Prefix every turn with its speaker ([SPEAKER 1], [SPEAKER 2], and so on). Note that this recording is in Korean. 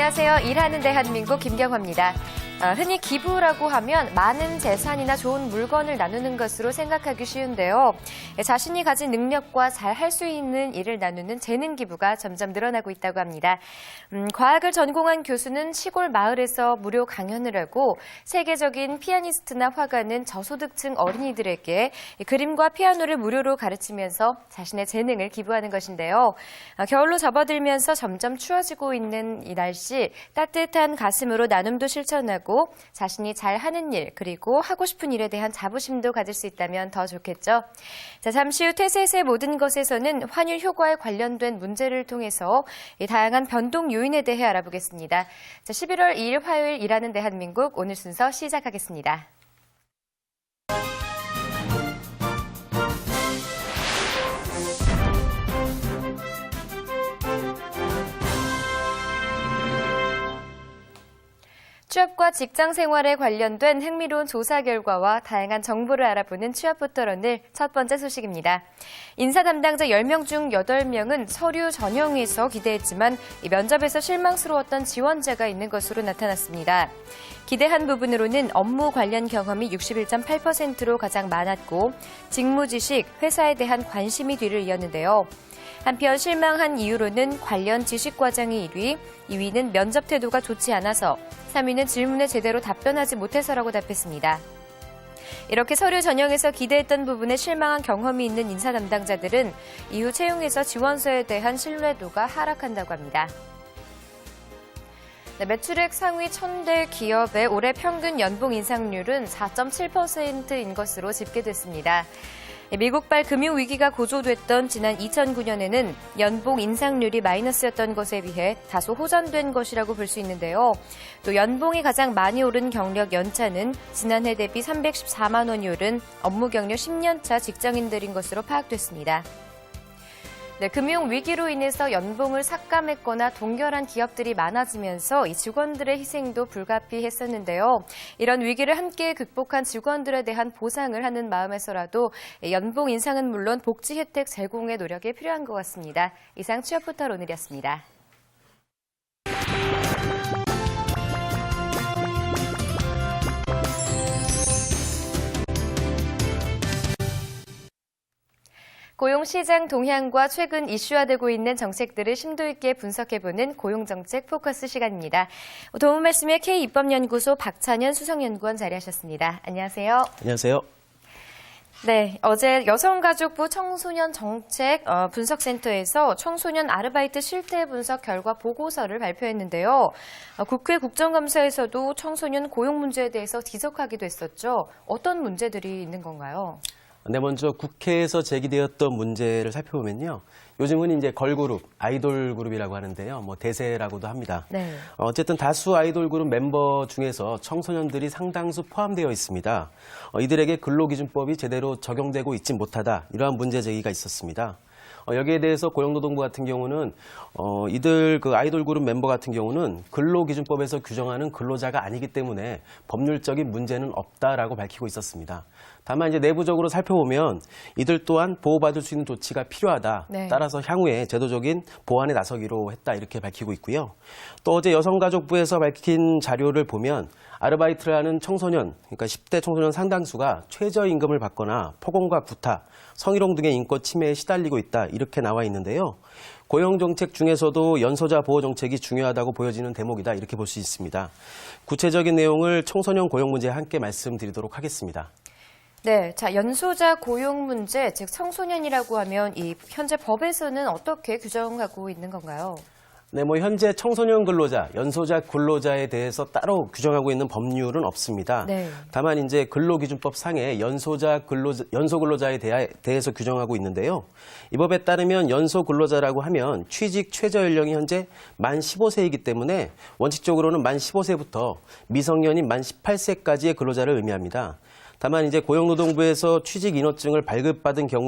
[SPEAKER 1] 안녕하세요. 일하는 대한민국 김경화입니다. 흔히 기부라고 하면 많은 재산이나 좋은 물건을 나누는 것으로 생각하기 쉬운데요. 자신이 가진 능력과 잘 할 수 있는 일을 나누는 재능 기부가 점점 늘어나고 있다고 합니다. 과학을 전공한 교수는 시골 마을에서 무료 강연을 하고 세계적인 피아니스트나 화가는 저소득층 어린이들에게 그림과 피아노를 무료로 가르치면서 자신의 재능을 기부하는 것인데요. 겨울로 접어들면서 점점 추워지고 있는 이 날씨, 따뜻한 가슴으로 나눔도 실천하고 자신이 잘하는 일 그리고 하고 싶은 일에 대한 자부심도 가질 수 있다면 더 좋겠죠. 자, 잠시 후 태세의 모든 것에서는 환율 효과에 관련된 문제를 통해서 이 다양한 변동 요인에 대해 알아보겠습니다. 자, 11월 2일 화요일 일하는 대한민국 오늘 순서 시작하겠습니다. 취업과 직장 생활에 관련된 흥미로운 조사 결과와 다양한 정보를 알아보는 취업포털 오늘 첫 번째 소식입니다. 인사 담당자 10명 중 8명은 서류 전형에서 기대했지만 이 면접에서 실망스러웠던 지원자가 있는 것으로 나타났습니다. 기대한 부분으로는 업무 관련 경험이 61.8%로 가장 많았고 직무 지식, 회사에 대한 관심이 뒤를 이었는데요. 한편 실망한 이유로는 관련 지식 과장이 1위, 2위는 면접 태도가 좋지 않아서, 3위는 질문에 제대로 답변하지 못해서라고 답했습니다. 이렇게 서류 전형에서 기대했던 부분에 실망한 경험이 있는 인사 담당자들은 이후 채용에서 지원서에 대한 신뢰도가 하락한다고 합니다. 매출액 상위 1000대 기업의 올해 평균 연봉 인상률은 4.7%인 것으로 집계됐습니다. 미국발 금융위기가 고조됐던 지난 2009년에는 연봉 인상률이 마이너스였던 것에 비해 다소 호전된 것이라고 볼 수 있는데요. 또 연봉이 가장 많이 오른 경력 연차는 지난해 대비 314만 원이 오른 업무 경력 10년차 직장인들인 것으로 파악됐습니다. 네, 금융위기로 인해서 연봉을 삭감했거나 동결한 기업들이 많아지면서 이 직원들의 희생도 불가피했었는데요. 이런 위기를 함께 극복한 직원들에 대한 보상을 하는 마음에서라도 연봉 인상은 물론 복지 혜택 제공의 노력이 필요한 것 같습니다. 이상 취업포털 오늘이었습니다. 고용시장 동향과 최근 이슈화되고 있는 정책들을 심도 있게 분석해보는 고용정책 포커스 시간입니다. 도움 말씀에 K입법연구소 박찬현 수석연구원 자리하셨습니다. 안녕하세요.
[SPEAKER 2] 안녕하세요.
[SPEAKER 1] 네, 어제 여성가족부 청소년 정책 분석센터에서 청소년 아르바이트 실태 분석 결과 보고서를 발표했는데요. 국회 국정감사에서도 청소년 고용 문제에 대해서 지적하기도 했었죠. 어떤 문제들이 있는 건가요?
[SPEAKER 2] 네, 먼저 국회에서 제기되었던 문제를 살펴보면요. 요즘은 이제 걸그룹, 아이돌 그룹이라고 하는데요. 대세라고도 합니다.
[SPEAKER 1] 네.
[SPEAKER 2] 어쨌든 다수 아이돌 그룹 멤버 중에서 청소년들이 상당수 포함되어 있습니다. 이들에게 근로기준법이 제대로 적용되고 있지 못하다. 이러한 문제 제기가 있었습니다. 여기에 대해서 고용노동부 같은 경우는 이들 그 아이돌 그룹 멤버 같은 경우는 근로기준법에서 규정하는 근로자가 아니기 때문에 법률적인 문제는 없다라고 밝히고 있었습니다. 다만 이제 내부적으로 살펴보면 이들 또한 보호받을 수 있는 조치가 필요하다.
[SPEAKER 1] 네.
[SPEAKER 2] 따라서 향후에 제도적인 보완에 나서기로 했다 이렇게 밝히고 있고요. 또 어제 여성가족부에서 밝힌 자료를 보면 아르바이트를 하는 청소년, 그러니까 10대 청소년 상당수가 최저임금을 받거나 폭언과 구타, 성희롱 등의 인권 침해에 시달리고 있다 이렇게 나와 있는데요. 고용정책 중에서도 연소자 보호정책이 중요하다고 보여지는 대목이다 이렇게 볼 수 있습니다. 구체적인 내용을 청소년 고용 문제에 함께 말씀드리도록 하겠습니다.
[SPEAKER 1] 네, 자, 연소자 고용 문제, 즉 청소년이라고 하면 이 현재 법에서는 어떻게 규정하고 있는 건가요?
[SPEAKER 2] 네, 현재 청소년 근로자, 연소자 근로자에 대해서 따로 규정하고 있는 법률은 없습니다.
[SPEAKER 1] 네.
[SPEAKER 2] 다만 이제 근로기준법 상에 연소 근로자에 대해서 규정하고 있는데요. 이 법에 따르면 연소 근로자라고 하면 취직 최저 연령이 현재 만 15세이기 때문에 원칙적으로는 만 15세부터 미성년인 만 18세까지의 근로자를 의미합니다. 다만 이제 고용노동부에서 취직 인허증을 발급받은 경우